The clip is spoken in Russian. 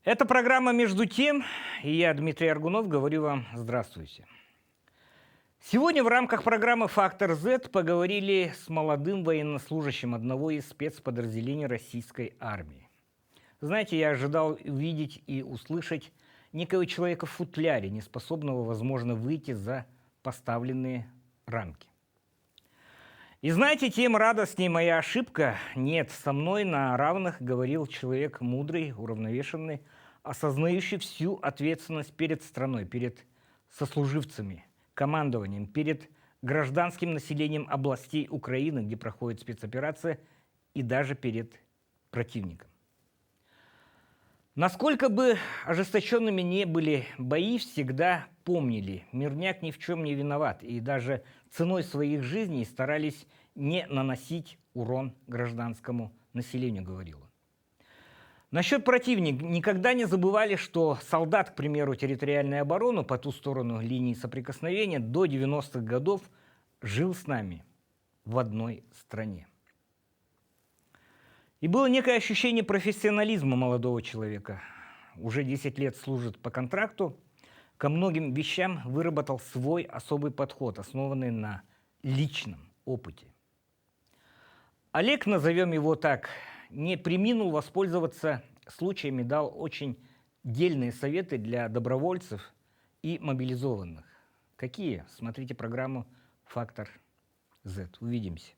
Это программа «Между тем», и я, Дмитрий Аргунов, говорю вам здравствуйте. Сегодня в рамках программы «Фактор Z» поговорили с молодым военнослужащим одного из спецподразделений российской армии. Знаете, я ожидал увидеть и услышать некого человека в футляре, неспособного, возможно, выйти за поставленные рамки. И знаете, тем радостнее моя ошибка. Нет, со мной на равных говорил человек мудрый, уравновешенный, осознающий всю ответственность перед страной, перед сослуживцами, командованием, перед гражданским населением областей Украины, где проходит спецоперация, и даже перед противником. Насколько бы ожесточенными ни были бои, всегда помнили, мирняк ни в чем не виноват, и даже ценой своих жизней старались не наносить урон гражданскому населению, говорил он. Насчет противника никогда не забывали, что солдат, к примеру, территориальной обороны по ту сторону линии соприкосновения до 90-х годов жил с нами в одной стране. И было некое ощущение профессионализма молодого человека. Уже 10 лет служит по контракту, ко многим вещам выработал свой особый подход, основанный на личном опыте. Олег, назовем его так, не преминул воспользоваться случаями, дал очень дельные советы для добровольцев и мобилизованных. Какие? Смотрите программу «Фактор Z». Увидимся.